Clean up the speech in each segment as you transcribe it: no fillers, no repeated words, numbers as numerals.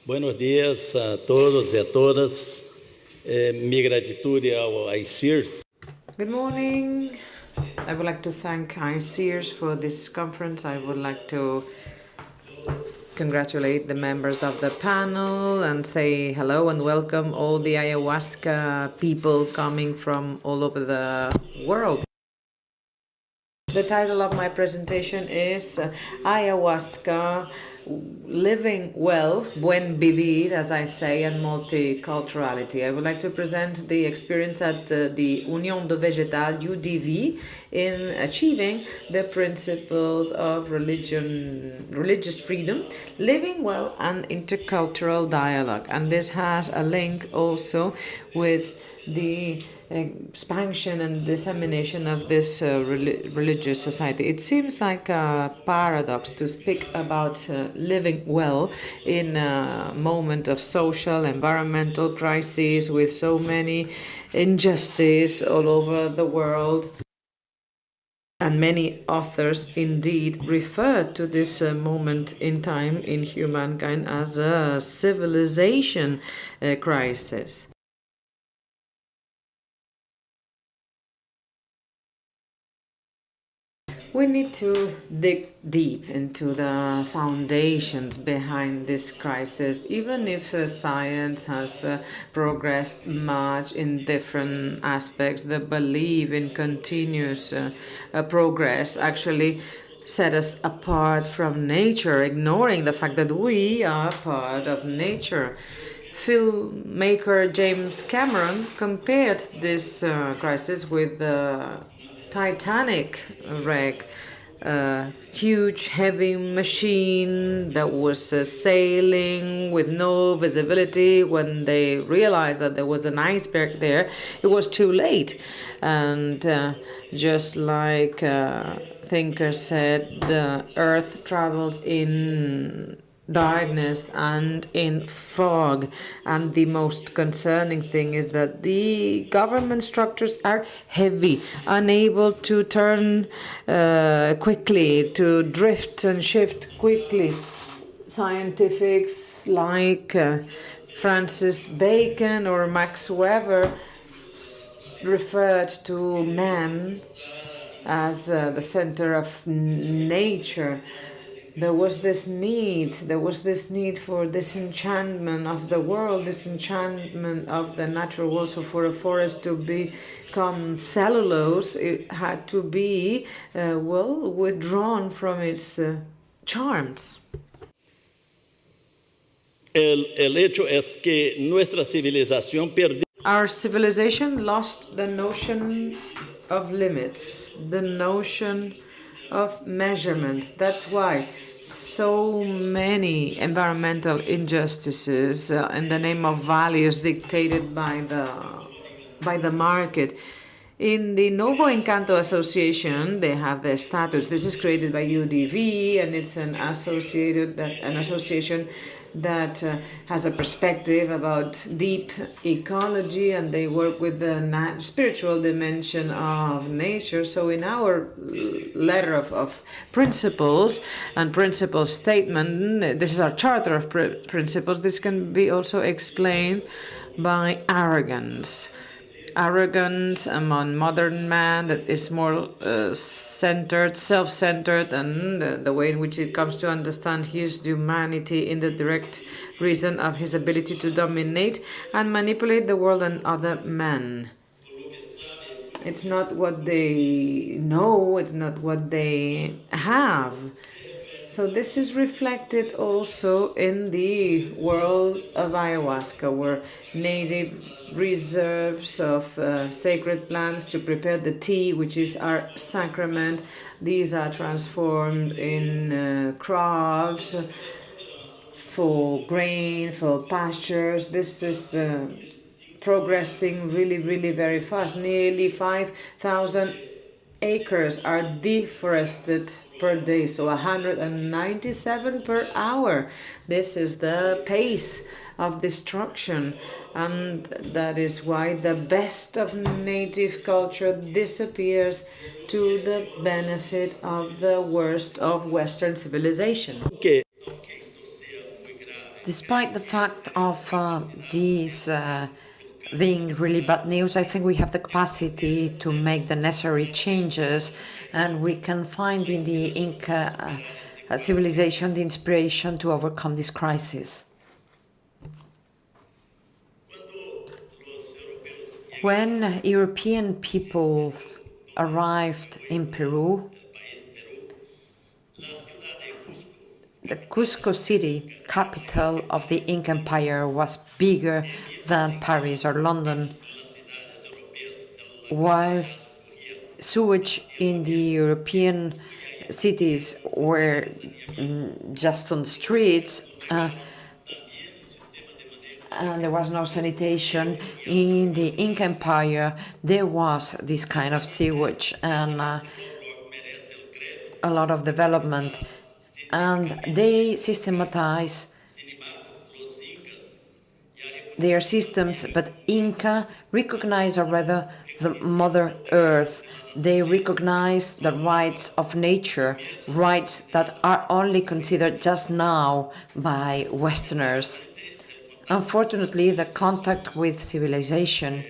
Buenos días a todos y a todas. Mi gratitud a ICEERS. Good morning. I would like to thank ICEERS for this conference. I would like to congratulate the members of the panel and say hello and welcome all the ayahuasca people coming from all over the world. The title of my presentation is Ayahuasca, Living Well, Buen Vivir, as I say, and Multiculturality. I would like to present the experience at the Unión de Vegetal, UDV, in achieving the principles of religious freedom, living well, and intercultural dialogue. And this has a link also with the expansion and dissemination of this religious society. It seems like a paradox to speak about living well in a moment of social, environmental crises with so many injustice all over the world. And many authors indeed refer to this moment in time in humankind as a civilization crisis. We need to dig deep into the foundations behind this crisis, even if science has progressed much in different aspects. The belief in continuous progress actually set us apart from nature, ignoring the fact that we are part of nature. Filmmaker James Cameron compared this crisis with the Titanic wreck, a huge heavy machine that was sailing with no visibility. When they realized that there was an iceberg there, it was too late. And just like Thinker said, the Earth travels in darkness and in fog, and the most concerning thing is that the government structures are heavy, unable to turn quickly, to drift and shift quickly. Scientifics like Francis Bacon or Max Weber referred to man as the center of nature. There was this need for disenchantment of the world, disenchantment of the natural world. So for a forest to become cellulose, it had to be, withdrawn from its charms. El hecho es que nuestra civilización perdió. Our civilization lost the notion of limits, the notion of measurement. That's why so many environmental injustices in the name of values dictated by the market. In the Novo Encanto Association, they have their status. This is created by UDV, and it's an association that has a perspective about deep ecology, and they work with the spiritual dimension of nature. So in our letter of principles and principle statement, this is our charter of principles. This can be also explained by arrogance among modern man that is more centered, self-centered, and the way in which it comes to understand his humanity in the direct reason of his ability to dominate and manipulate the world and other men. It's not what they know, it's not what they have. So this is reflected also in the world of ayahuasca, where native reserves of sacred plants to prepare the tea, which is our sacrament. These are transformed in crops for grain, for pastures. This is progressing really, really very fast. Nearly 5,000 acres are deforested per day, so 197 per hour. This is the pace of destruction, and that is why the best of native culture disappears to the benefit of the worst of Western civilization. Despite the fact of these being really bad news, I think we have the capacity to make the necessary changes, and we can find in the Inca civilization the inspiration to overcome this crisis. When European people arrived in Peru, the Cusco city, capital of the Inca Empire, was bigger than Paris or London, while sewage in the European cities were just on the streets, and there was no sanitation. In the Inca Empire, there was this kind of sewage and a lot of development, and they systematize their systems, but Inca recognize, or rather the Mother Earth. They recognize the rights of nature, rights that are only considered just now by Westerners. Unfortunately, the contact with civilization,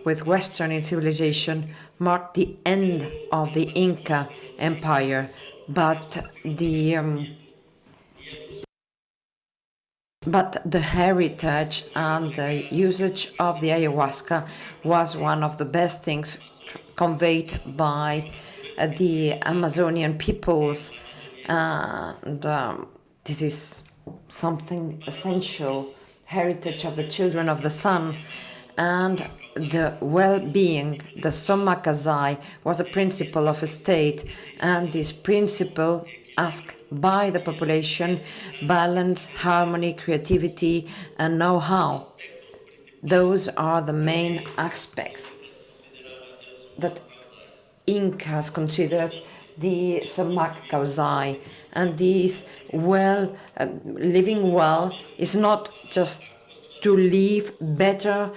with Western civilization, marked the end of the Inca Empire, but the heritage and the usage of the ayahuasca was one of the best things conveyed by the Amazonian peoples, and this is something essential, heritage of the children of the sun. And the well-being, the somakazai, was a principle of a state, and this principle asked by the population balance, harmony, creativity, and know-how. Those are the main aspects that Incas considered the somakazai. And this living well is not just to live better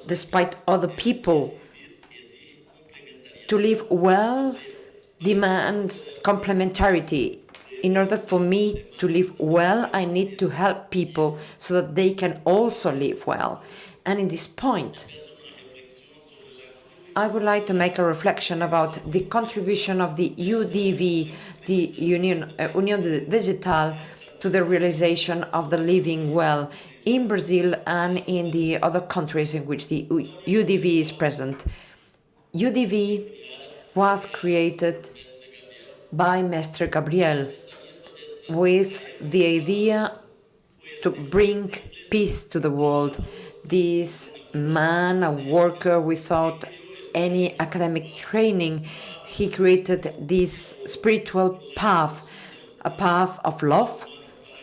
despite other people. To live well demands complementarity. In order for me to live well, I need to help people so that they can also live well. And in this point, I would like to make a reflection about the contribution of the UDV, the Union Vegetal, to the realization of the living well in Brazil and in the other countries in which the UDV is present. UDV was created by Mestre Gabriel with the idea to bring peace to the world. This man, a worker without any academic training, he created this spiritual path, a path of love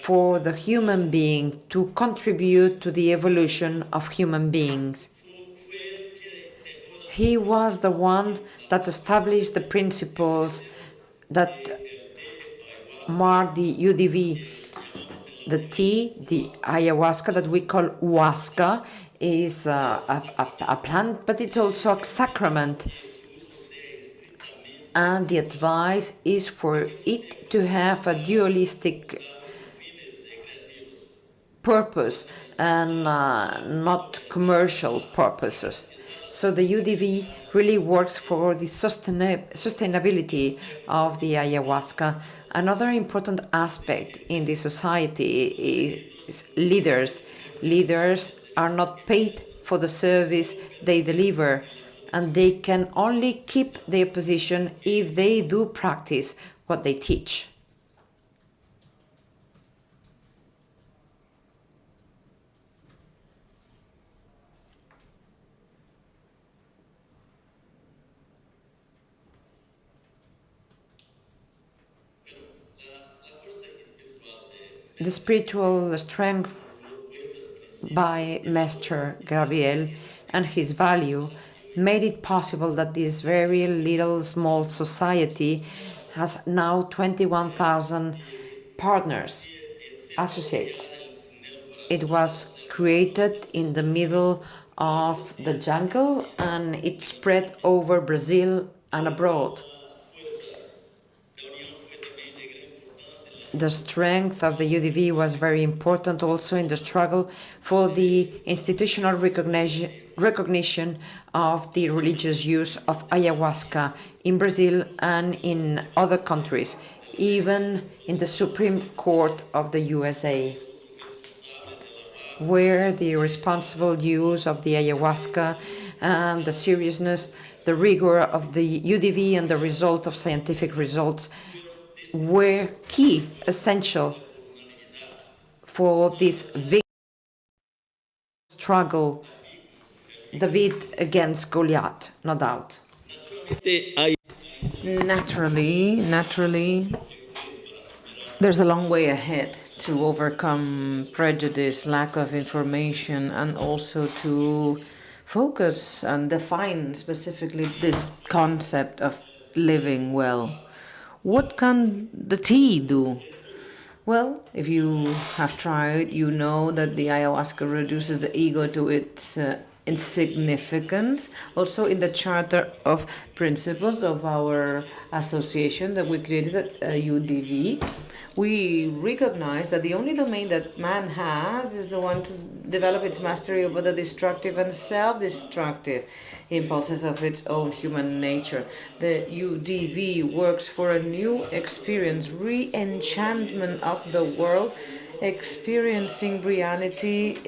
for the human being, to contribute to the evolution of human beings. He was the one that established the principles that mark the UDV. The tea, the ayahuasca that we call huasca, is a plant, but it's also a sacrament. And the advice is for it to have a dualistic purpose and not commercial purposes. So the UDV really works for the sustainability of the ayahuasca. Another important aspect in the society is leaders. Leaders are not paid for the service they deliver, and they can only keep their position if they do practice what they teach. The spiritual strength by Master Gabriel and his value made it possible that this very little small society has now 21,000 partners, associates. It was created in the middle of the jungle, and it spread over Brazil and abroad. the strength of the UDV was very important also in the struggle for the institutional recognition of the religious use of ayahuasca in Brazil and in other countries, even in the Supreme Court of the USA, where the responsible use of the ayahuasca and the seriousness, the rigor of the UDV and the result of scientific results were key, essential for this struggle, David against Goliath, no doubt. Naturally, there's a long way ahead to overcome prejudice, lack of information, and also to focus and define specifically this concept of living well. What can the tea do? Well, if you have tried, you know that the ayahuasca reduces the ego to its insignificance. Also, in the Charter of Principles of our association that we created at UDV, we recognize that the only domain that man has is the one to develop its mastery over the destructive and self-destructive impulses of its own human nature. The UDV works for a new experience, re-enchantment of the world, experiencing reality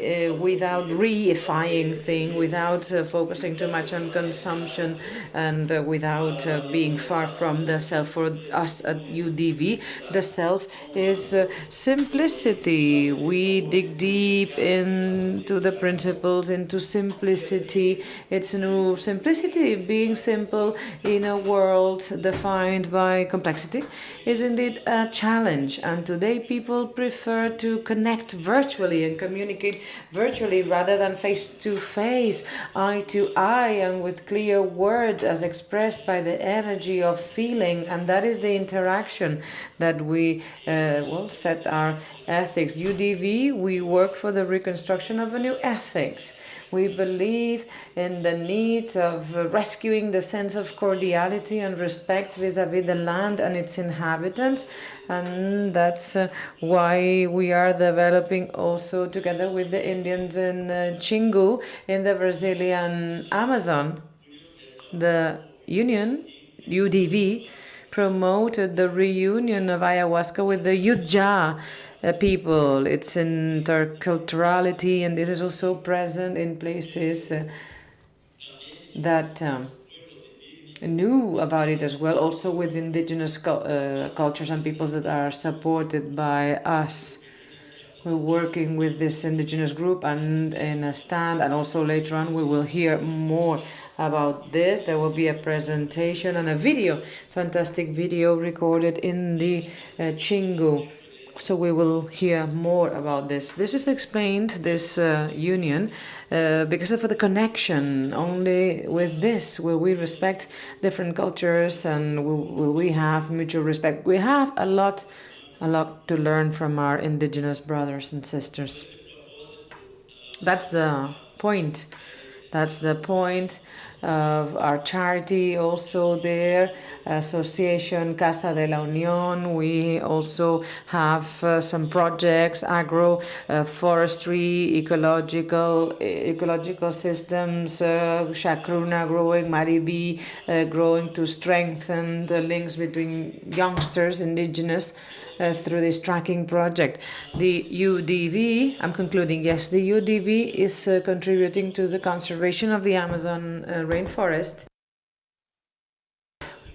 without reifying things, without focusing too much on consumption, and without being far from the self. For us at UDV, the self is simplicity. We dig deep into the principles, into simplicity. It's a new simplicity. Being simple in a world defined by complexity is indeed a challenge, and today people prefer to connect virtually and communicate virtually rather than face to face, eye to eye, and with clear word as expressed by the energy of feeling. And that is the interaction that we set our ethics. UDV, we work for the reconstruction of a new ethics. We believe in the need of rescuing the sense of cordiality and respect vis-à-vis the land and its inhabitants, and that's why we are developing also together with the Indians in Xingu in the Brazilian Amazon. The union, UDV, promoted the reunion of ayahuasca with the Yuja people. It's interculturality, and this is also present in places that knew about it as well, also with indigenous cultures and peoples that are supported by us. We're working with this indigenous group and in a stand, and also later on we will hear more about this. There will be a presentation and a video, fantastic video recorded in the Xingu. So we will hear more about this. This is explained, this union, because of the connection. Only with this will we respect different cultures, and will we have mutual respect. We have a lot to learn from our indigenous brothers and sisters. That's the point. That's the point of our charity, also there, Association Casa de la Unión. We also have some projects, agro, forestry, ecological systems, chacruna growing, maribi growing, to strengthen the links between youngsters, indigenous, through this tracking project. The UDV, I'm concluding, yes, the UDV is contributing to the conservation of the Amazon rainforest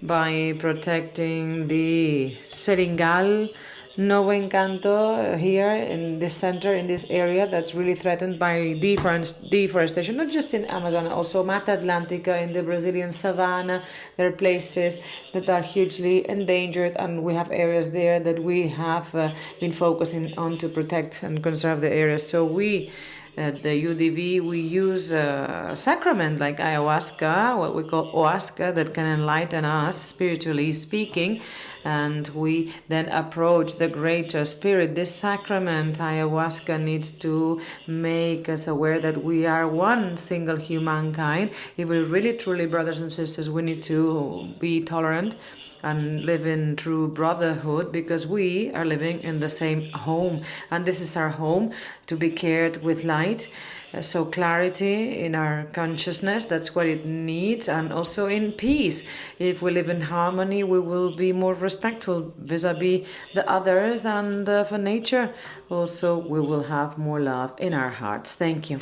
by protecting the Seringal Novo Encanto here in this center, in this area that's really threatened by deforestation, not just in Amazon, also Mata Atlantica in the Brazilian savannah. There are places that are hugely endangered, and we have areas there that we have been focusing on to protect and conserve the areas. So we, at the UDV, we use a sacrament like ayahuasca, what we call oasca, that can enlighten us, spiritually speaking, and we then approach the greater spirit. This sacrament, ayahuasca, needs to make us aware that we are one single humankind. If we're really truly brothers and sisters, we need to be tolerant and live in true brotherhood, because we are living in the same home, and this is our home to be cared with light. So clarity in our consciousness, that's what it needs, and also in peace. If we live in harmony, we will be more respectful vis-a-vis the others and for nature. Also, we will have more love in our hearts. Thank you.